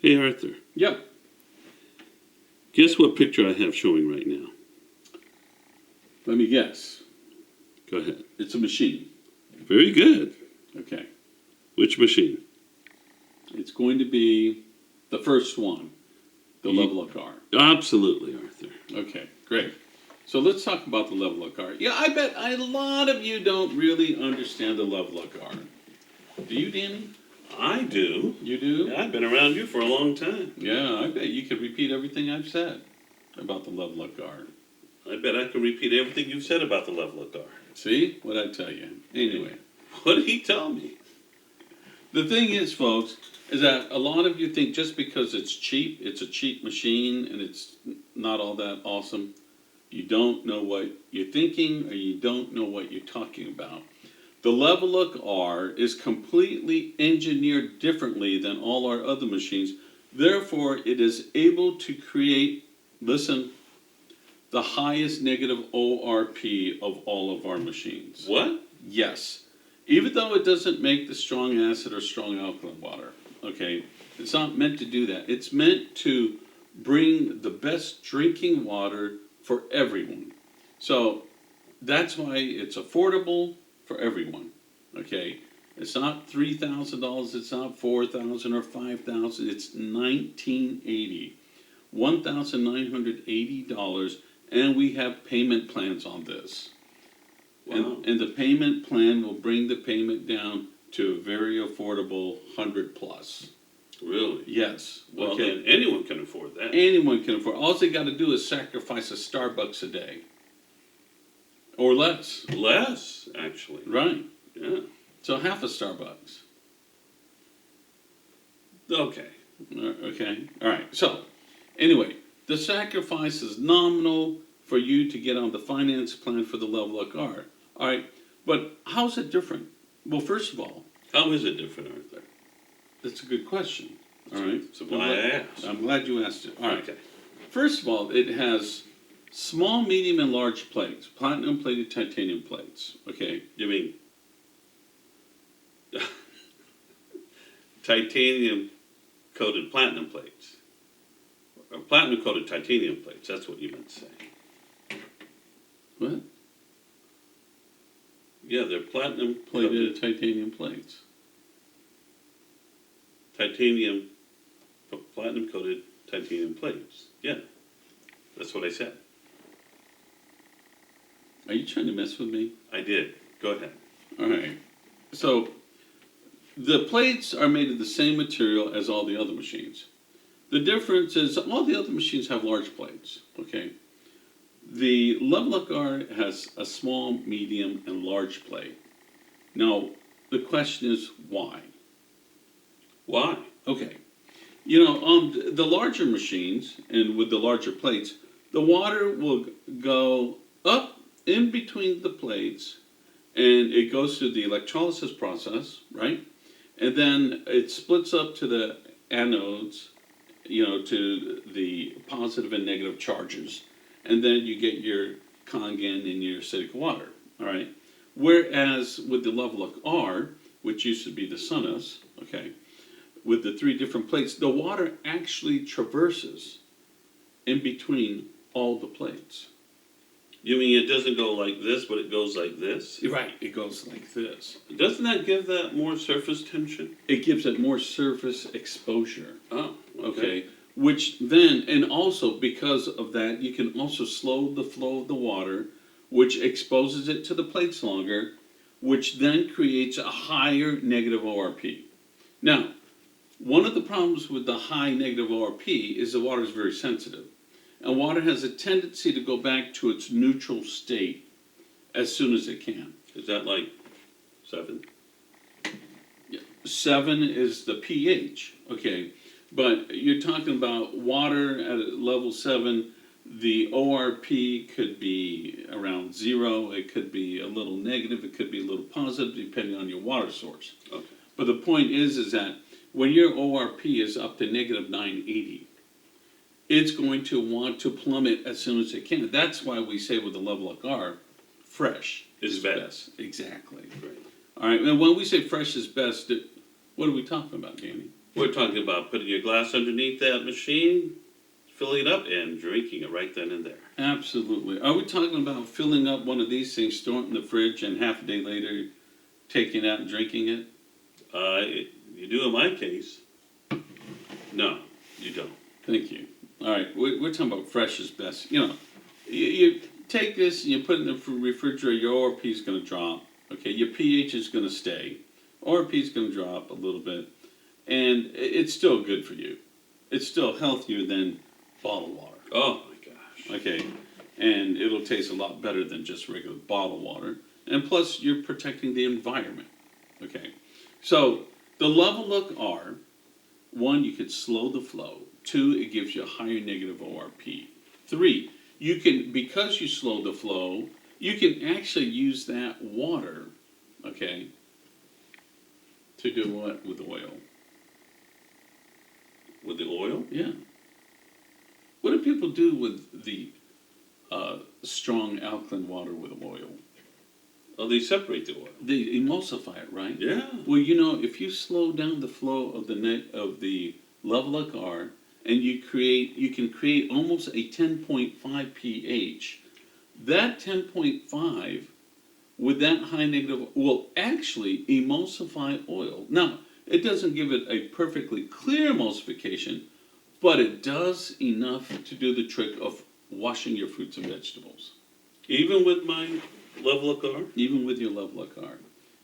Hey, Arthur. Yep. Guess what picture I have showing right now? Let me guess. Go ahead. It's a machine. Very good. Okay. Which machine? It's going to be the first one, the Leveluk R. Absolutely, Arthur. Okay, great. So let's talk about the Leveluk R. Yeah, I bet a lot of you don't really understand the Leveluk R. Do you, Danny? I do. You do? Yeah, I've been around you for a long time. Yeah, I bet you could repeat everything I've said about the Leveluk R. I bet I can repeat everything you've said about the Leveluk R. See? What'd I tell you? Anyway. What did he tell me? The thing is, folks, is that a lot of you think just because it's cheap, it's a cheap machine, and it's not all that awesome. You don't know what you're thinking, or you don't know what you're talking about. The Leveluk R is completely engineered differently than all our other machines. Therefore, it is able to create, listen, the highest negative ORP of all of our machines. What? Yes. Even though it doesn't make the strong acid or strong alkaline water, okay? It's not meant to do that. It's meant to bring the best drinking water for everyone. So that's why it's affordable for everyone, okay? It's not $3,000, it's not $4,000 or $5,000, it's $1,980, $1,980, and we have payment plans on this. Wow. And the payment plan will bring the payment down to a very affordable 100 plus. Really? Yes. Well, Okay. then anyone can afford that. Anyone can afford. All they got to do is sacrifice a Starbucks a day, or less. Less, actually. Right. Yeah. So half a Starbucks. Okay. Okay. All right. So anyway, the sacrifice is nominal for you to get on the finance plan for the Leveluk R. All right. But how's it different? Well, first of all, How is it different, Arthur? that's a good question. All right. So why I asked. I'm glad you asked it. All right. Okay. First of all, it has small, medium, and large plates, platinum plated titanium plates. Okay. You mean titanium coated platinum plates? Or platinum coated titanium plates, that's what you meant to say. What? Yeah, they're platinum Plated coated titanium plates. platinum coated titanium plates. Yeah. That's what I said. Are you trying to mess with me? I did. Go ahead. All right. So the plates are made of the same material as all the other machines. The difference is all the other machines have large plates. Okay. The Leveluk R has a small, medium, and large plate. Now, the question is why? Why? Okay. You know, on the larger machines and with the larger plates, the water will go up in between the plates and it goes through the electrolysis process, right? And then it splits up to the anodes, you know, to the positive and negative charges. And then you get your Kangen and your acidic water, all right? Whereas with the Leveluk R, which used to be the Sunus, okay, with the three different plates, the water actually traverses in between all the plates. You mean it doesn't go like this, but it goes like this? Right, it goes like this. Doesn't that give that more surface tension? It gives it more surface exposure, Oh, okay? Which then, and also because of that, you can also slow the flow of the water, which exposes it to the plates longer, which then creates a higher negative ORP. Now, one of the problems with the high negative ORP is the water is very sensitive. And water has a tendency to go back to its neutral state as soon as it can. Is that like 7? 7 is the pH, okay? But you're talking about water at a level 7, the ORP could be around 0, it could be a little negative, it could be a little positive, depending on your water source. Okay. But the point is that when your ORP is up to negative 980, it's going to want to plummet as soon as it can. That's why we say with the Leveluk R, fresh Is best. Exactly. Great. All right, and when we say fresh is best, What are we talking about, Danny? We're talking about putting your glass underneath that machine, filling it up, and drinking it right then and there. Absolutely. Are we talking about filling up one of these things, storing it in the fridge, and half a day later taking it out and drinking it? You do in my case. No, you don't. Thank you. All right, we're talking about fresh is best. You know, you take this and you put it in the refrigerator, your ORP is going to drop. Okay, your pH is going to stay. ORP is going to drop a little bit. And it's still good for you. It's still healthier than bottled water. Oh my gosh. Okay, and it'll taste a lot better than just regular bottled water. And plus, you're protecting the environment. Okay, so the Leveluk R, one, you could slow the flow. Two, it gives you a higher negative ORP. Three, you can, because you slow the flow, you can actually use that water, okay, to do what with oil? With the oil? Yeah. What do people do with the strong alkaline water with oil? Oh, they separate the oil. They emulsify it, right? Yeah. Well, you know, if you slow down the flow of the Leveluk R, and you can create almost a 10.5 pH. That 10.5 with that high negative will actually emulsify oil. Now, it doesn't give it a perfectly clear emulsification, but it does enough to do the trick of washing your fruits and vegetables. Even with my Leveluk R? Even with your Leveluk R.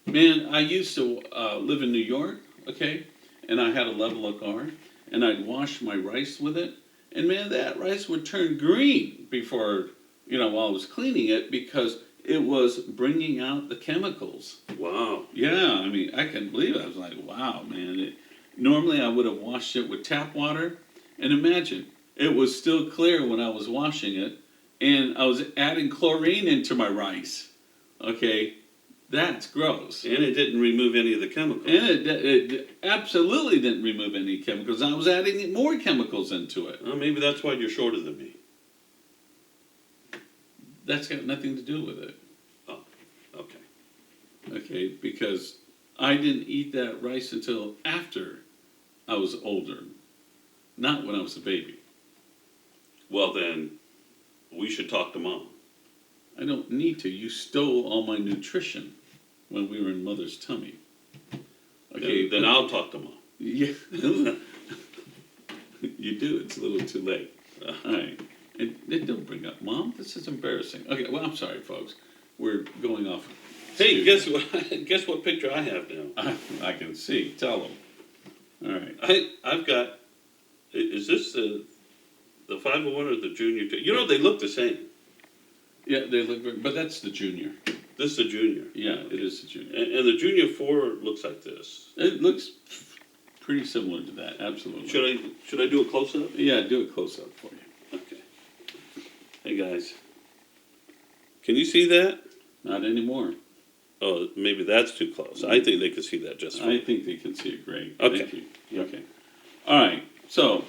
Man, I used to live in New York, okay, and I had a Leveluk R, and I'd wash my rice with it, and man, that rice would turn green before, while I was cleaning it, because it was bringing out the chemicals. Wow. Yeah, I mean, I couldn't believe it. I was like, wow, man. Normally, I would have washed it with tap water, and imagine, it was still clear when I was washing it, and I was adding chlorine into my rice. Okay, that's gross. And it didn't remove any of the chemicals. And it absolutely didn't remove any chemicals. I was adding more chemicals into it. Well, maybe that's why you're shorter than me. That's got nothing to do with it. Oh, okay. Okay, because I didn't eat that rice until after I was older, not when I was a baby. Well, then, we should talk to Mom. I don't need to. You stole all my nutrition when we were in Mother's tummy. Okay, Then I'll talk to Mom. Yeah. You do. It's a little too late. All right. And don't bring up Mom. This is embarrassing. Okay, well, I'm sorry, folks. We're going off. Hey, guess what? Guess what picture I have now? I can see. Tell them. All right. I've got. Is this the 501 or the Junior 2? You know, they look the same. Yeah, they look very, but that's the junior. This is the Junior. Yeah, it is the junior. And the Junior 4 looks like this. It looks pretty similar to that. Absolutely. Should I do a close up? Yeah, do a close up for you. Okay. Hey guys, can you see that? Not anymore. Oh, maybe that's too close. I think they can see that just fine. I think they can see it great. Okay. Thank you. Okay. All right. So,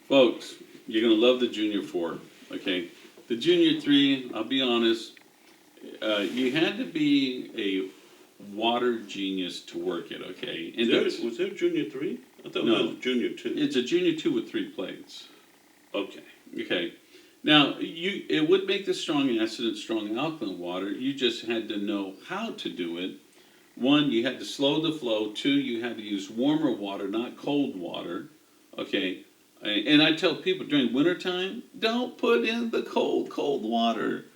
folks, you're gonna love the Junior 4. Okay. The Junior 3. I'll be honest. You had to be a water genius to work it. Okay. And Was there Junior 3? I thought No. it was Junior 2. it's a Junior 2 with 3 plates. Okay. Okay. Now, it would make the strong acid and strong alkaline water. You just had to know how to do it. One, you had to slow the flow. Two, you had to use warmer water, not cold water. Okay. And I tell people during wintertime, don't put in the cold water.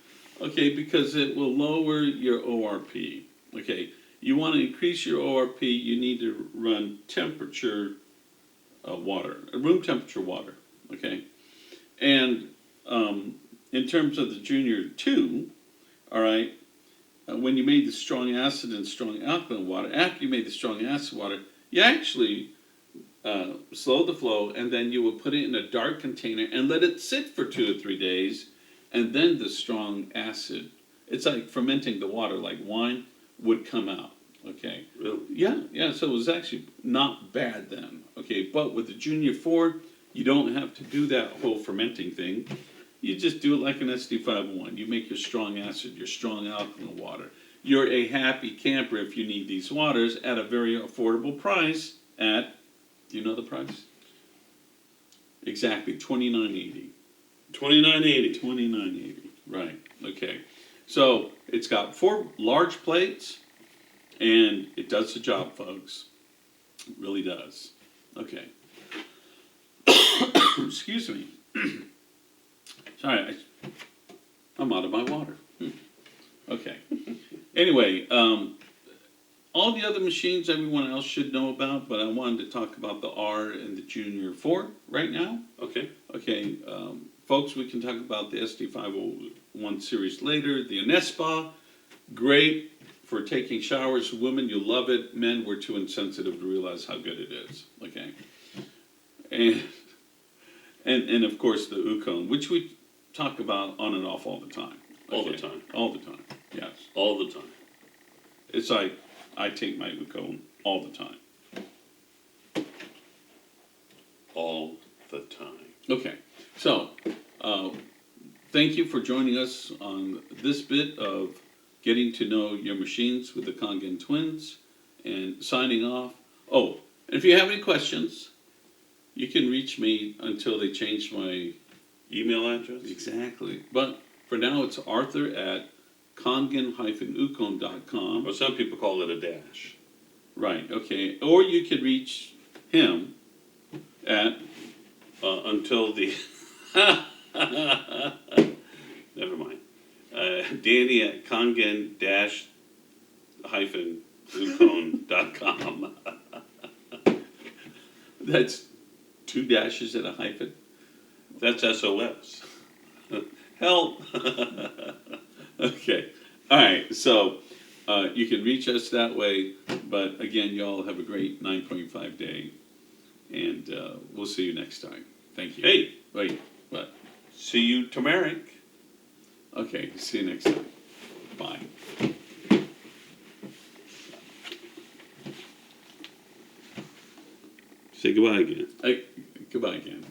Okay, because it will lower your ORP. Okay. You want to increase your ORP, you need to run temperature water, room temperature water. Okay. And in terms of the Junior 2, all right, when you made the strong acid and strong alkaline water, after you made the strong acid water, you actually slowed the flow, and then you would put it in a dark container and let it sit for 2 or 3 days, and then the strong acid, it's like fermenting the water like wine, would come out. Okay. Really? Yeah, so it was actually not bad then. Okay, but with the Junior 4, you don't have to do that whole fermenting thing. You just do it like an SD501. You make your strong acid, your strong alkaline water. You're a happy camper if you need these waters at a very affordable price. at, do you know the price? Exactly, $29.80. $29.80. $29.80. Right. Okay. So it's got 4 large plates, and it does the job, folks. It really does. Okay. Excuse me. Sorry, I'm out of my water. Okay. Anyway, all the other machines everyone else should know about, but I wanted to talk about the R and the Junior 4 right now. Okay. Okay, folks, we can talk about the SD501 series later. The Anespa, great for taking showers. Women, you'll love it. Men, we're too insensitive to realize how good it is. Okay, and of course the Ukon, which we talk about on and off all the time. All the Okay? time. All the time. Yes, All the time. it's like I take my Ukon all the time. All the time. Okay, so thank you for joining us on this bit of getting to know your machines with the Kangen twins and signing off. Oh, and if you have any questions, you can reach me until they change my Email address? exactly. But for now, it's Arthur at kangen-ukon.com. Or some people call it a dash. Right. Okay. Or you could reach him at Until the... Never mind. Danny at Kangen-ukon.com. that's 2 dashes and a hyphen. That's SOS. Help! Okay. All right. So you can reach us that way. But again, y'all have a great 9.5 day. And we'll see you next time. Thank you. Hey, Wait. What? see you turmeric. Okay. See you next time. Bye. Say goodbye again. Goodbye again.